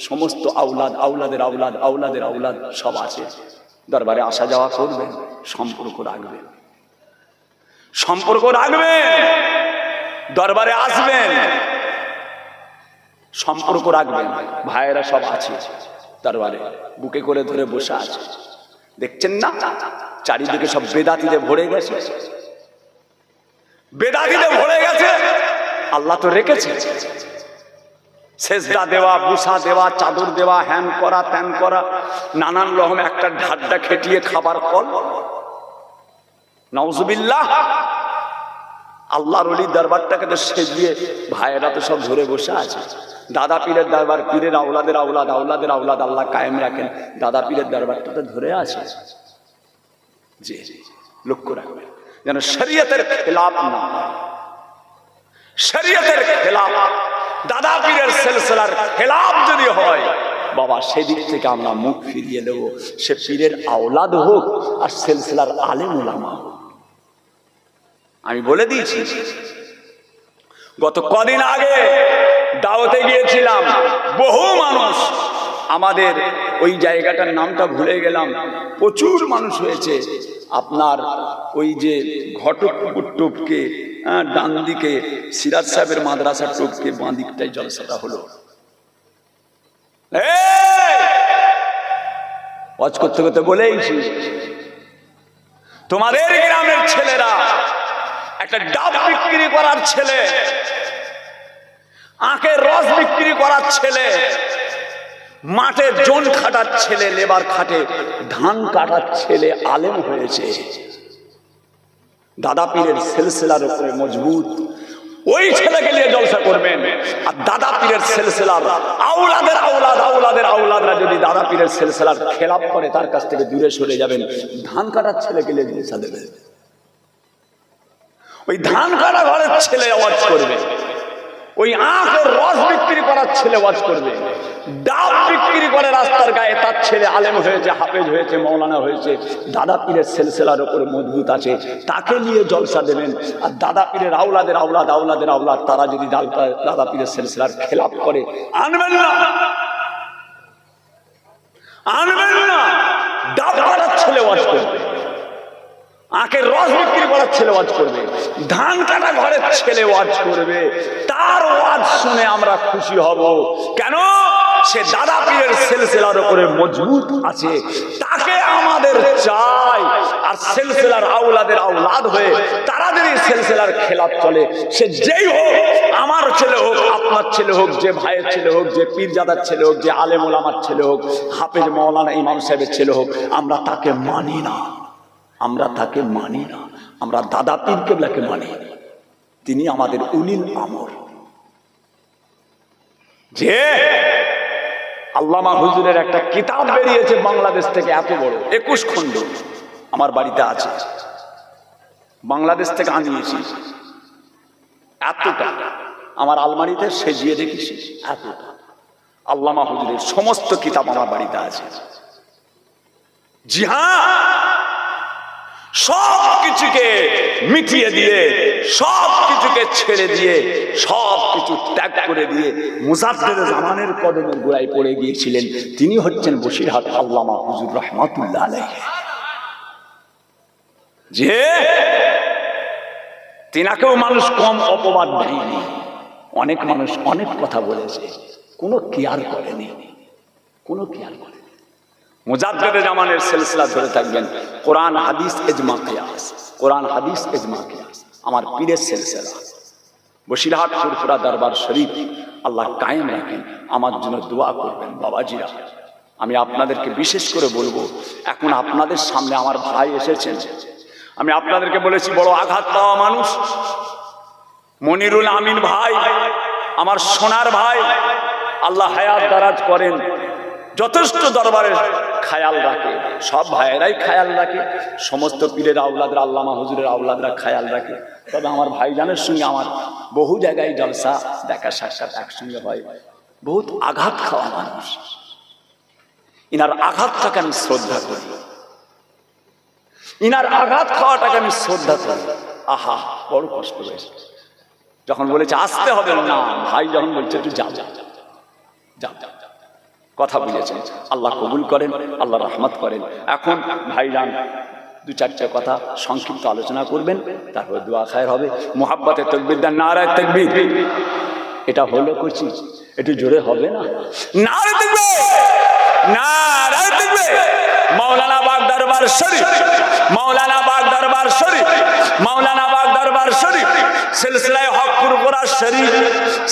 সমস্ত আওলাদ, আওলাদের আওলাদ, আওলাদের আওলাদ সব আছে। দরবারে আসা যাওয়া করবেন, সম্পর্ক রাখবেন, সম্পর্ক রাখবেন। দরবারে আসবেন, সম্পর্ক রাখবেন। ভাইয়েরা সব আছে দরবারে, বুকে করে ধরে বসে আছে। দেখছেন না চারিদিকে সব বেদাতিতে ভরে গেছে, বেদাতিতে ভরে গেছে। আল্লাহ তো রেখেছে, সেজদা দেওয়া, বুসা দেওয়া, চাদর দেওয়া, হ্যান করা, ত্যান করা, নানান রকম একটা ঢাড্ডা খেটিয়ে খাবার কল। নাউজুবিল্লাহ। আল্লাহর ওলির দরবারটাকে তো সেজিয়ে ভাইয়েরা তো সব ধরে বসে আছে। দাদা পীরের দরবার, পীরের আওলাদের আওলাদ, আওলাদের আওলাদ আল্লাহ কায়েম রাখেন। দাদা পীরের দরবারটা তো ধরে আছে। জি জি, লক্ষ্য রাখবেন যেন শরীয়তের খেলাফ না হয়, শরীয়তের খেলাফ, দাদা পীরের সিলসিলার খেলাফ যদি হয়, বাবা সেদিক থেকে আমরা মুখ ফিরিয়ে দেব। সে পীরের আওলাদ হোক আর সিলসিলার আলেম উলামা হোক। আমি বলে দিয়েছি, গত কদিন আগে দাওয়াতে গিয়েছিলাম, বহু মানুষ, আমাদের ওই জায়গাটার নামটা ভুলে গেলাম, প্রচুর মানুষ হয়েছে। আপনার ওই যে ঘটকপুর টোপকে ডান দিকে, সিরাজ সাহেবের মাদ্রাসার টোপকে বাঁ দিকটাই জলসাটা হলো। ওয়াজ করতে করতে বলেইছি, তোমাদের গ্রামের ছেলেরা, একটা ডাব বিক্রি করার ছেলে, আখের রস বিক্রি করার ছেলে, মাঠে জন খাটার ছেলে, লেবার খাটে ধান কাটার ছেলে আলেম হয়েছে। দাদা পীরের সিলসিলার উপরে মজবুত, ওই ছেলেকে নিয়ে জলসা করবেন। আর দাদা পীরের সিলসিলার আওলাদের আওলাদ, আওলাদের আওলাদরা যদি দাদা পীরের সিলসিলার খেলাফ করে, তার কাছ থেকে দূরে সরে যাবেন। ধান কাটার ছেলেকে নিয়ে জলসা দেবেন, ওই ধান কাটা ঘরের ছেলে আওয়াজ করবে, ওই আখের রস বিক্রি করার ছেলে ওয়াজ করবে, ডাব বিক্রি করে রাস্তার গায়ে তার ছেলে আলেম হয়েছে, হাফেজ হয়েছে, মাওলানা হয়েছে, দাদা পীরের সিলসিলার উপরে মজবুত আছে, তাকে নিয়ে জলসা দেবেন। আর দাদা পীরের আওলাদের আওলাদ, আওলাদের আওলাদ, তারা যদি দাদা পীরের সিলসিলার খেলাফ করে, আনবেন না, আনবেন না। ডাব কাটার ছেলে ওয়াজ করবে, আখের রস বিক্রি করার ছেলে ওয়াজ করবে, ধান কাটা ঘরের ছেলে ওয়াজ করবে। তার ওয়াজ শুনে আমরা খুশি হব, কেন? সে দাদা পীরের সিলসিলার উপরে মজবুত আছে, তাকে আমাদের চাই। আর সিলসিলার আওলাদের আওলাদ হয়ে তারা যদি সিলসিলার খেলাফ চলে, সে যেই হোক, আমার ছেলে হোক, আপনার ছেলে হোক, যে ভাইয়ের ছেলে হোক, যে পীরজাদার ছেলে হোক, যে আলেম ওলামার ছেলে হোক, হাফেজ মাওলানা ইমাম সাহেবের ছেলে হোক, আমরা তাকে মানি না, আমরা তাকে মানি না। আমরা দাদা পীর কেবলাকে মানি, তিনি আমাদের উলিল আমর। যে আল্লামা হুজুরের একটা কিতাব বেরিয়েছে বাংলাদেশ থেকে, এত বড় 21 খণ্ড, আমার বাড়িতে আছে, বাংলাদেশ থেকে আনিয়েছি। এতটা আমার আলমারিতে সেজিয়ে রেখেছি, এতটা আল্লামা হুজুরের সমস্ত কিতাব আমার বাড়িতে আছে। জি হ্যাঁ, সব কিছুকে মিটিয়ে দিয়ে, সব কিছুকে ছেড়ে দিয়ে, সব কিছু ত্যাগ করে দিয়ে মুজাদ্দেদ জামানের কদমের গোড়ায় পড়ে গিয়েছিলেন। তিনি হচ্ছেন বসিরহাট আল্লামা হুজুর রহমাতুল্লাহ আলাইহি। যে তিনাকেও মানুষ কম অপবাদ দেয়নি। অনেক মানুষ অনেক কথা বলেছে, কোনো কেয়ার করেনি, কোনো কেয়ার করেনি। মুজাদ্দেদ জামানের সিলসিলা ধরে থাকবেন। কোরআন হাদিস ইজমা কিয়াস, কোরআন হাদিস ইজমা কিয়াস আমার পীরের সিলসিলা। বসিরহাট ফুরফুরা দরবার শরীফ আল্লাহ কায়েম রাখেন। আমার জন্য দোয়া করবেন বাবাজিরা। আমি আপনাদেরকে বিশেষ করে বলবো, এখন আপনাদের সামনে আমার ভাই এসেছেন। আমি আপনাদেরকে বলেছি, বড় আঘাত পাওয়া মানুষ মনিরুল আমিন ভাই, আমার সোনার ভাই, আল্লাহ হায়াত দারাজ করেন, যথেষ্ট দরবারের খেয়াল রাখে। সব ভাইয়েরাই খেয়াল রাখে, সমস্ত পীরের আওলাদরা, আল্লামা হুজুরের আওলাদরা খেয়াল রাখে। তবে আমার ভাইজানের সঙ্গে আমার বহু জায়গায় জলসা দেখা সাক্ষাৎ একসঙ্গে হয়। বহুত আঘাত খাওয়া মানুষ, ইনার আঘাতটাকে আমি শ্রদ্ধা করি, ইনার আঘাত খাওয়াটাকে আমি শ্রদ্ধা করি। আহা, বড় কষ্ট হয়েছে যখন বলেছে আসতে হবে না, ভাই যখন বলছে একটু যাও যাও যাও যাও, কথা বুঝেছেন। আল্লাহ কবুল করেন, আল্লাহ রহমত করেন। এখন ভাইজান দু চারটা কথা সংক্ষিপ্ত আলোচনা করবেন, তারপরে দোয়া খায়ের হবে। মুহাব্বতে তাকবীর দেন, নারায়ে তাকবীর। এটা হলো করছি, একটু জোরে হবে না? নারায়ে তাকবীর, নারায়ে তাকবীর। মাওলানা বাগ দরবার শরীফ, মাওলানা বাগ দরবার শরীফ, মাওলানা বাগ দরবার শরীফ, সিলসিলায়ে হক ফুরফুরা শরীফ,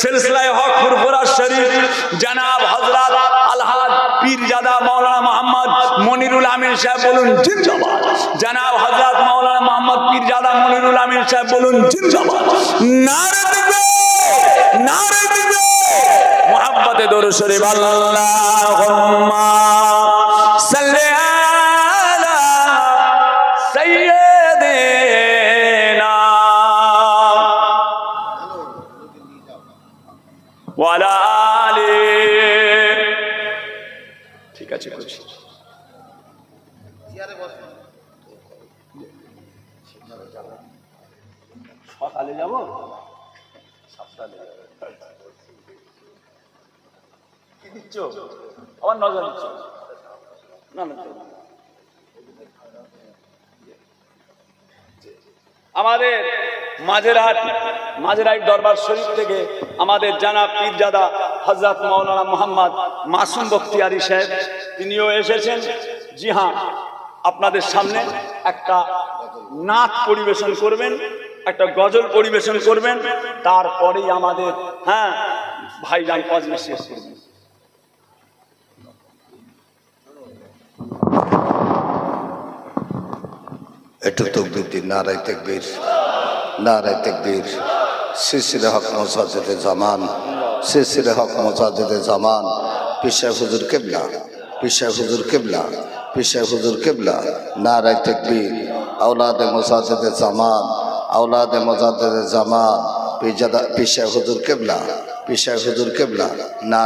সিলসিলায়ে হক ফুরফুরা শরীফ, জনাব হযরত আলহাজ পীরজাদা মাওলানা মোহাম্মদ মনিরুল আমিন সাহেব বলুন জিন্দাবাদ। জনাব হযরত মাওলানা মোহাম্মদ পীরজাদা মনিরুল আমিন সাহেব বলুন জিন্দাবাদ। নারায়ে তাকবীর, নারায়ে তাকবীর। মুহাব্বতে দরুদ শরীফ। আল্লাহুম্মা সাল্লি আলা সাইয়্যিদিনা ওয়া আলা আলি। ঠিক আছে, করছি। সকালে যাব, সকালে কি দিচ্ছ? আমার নজর দিচ্ছ না? না, আমাদের মাঝেরহাট দরবার শরীফ থেকে আমাদের জানাব পীরজাদা হযরত মাওলানা মোহাম্মদ মাসুম বখতিয়ারি সাহেব, তিনিও এসেছেন। জি হ্যাঁ, আপনাদের সামনে একটা নাচ পরিবেশন করবেন, একটা গজল পরিবেশন করবেন, তারপরেই আমাদের ভাইজান ওয়াজ শেষ করবেন। একটু তাকবীর দিন, নারায়ে তাকবীর, নারায়ে তাকবীর। সিলসিলা হক মুজাদ্দেদে জামান, সিলসিলা হক মুজাদ্দেদে জামান, পীর সাহেব হুজুর কিবলা, পীর সাহেব হুজুর কিবলা, পীর সাহেব হুজুর কিবলা। নারায়ে তাকবীর। আওলাদে মুজাদ্দেদে জামান, আওলাদে মুজাদ্দেদে জামান, পীর সাহেব হুজুর কিবলা, পীর সাহেব হুজুর কিবলা। নারায়ে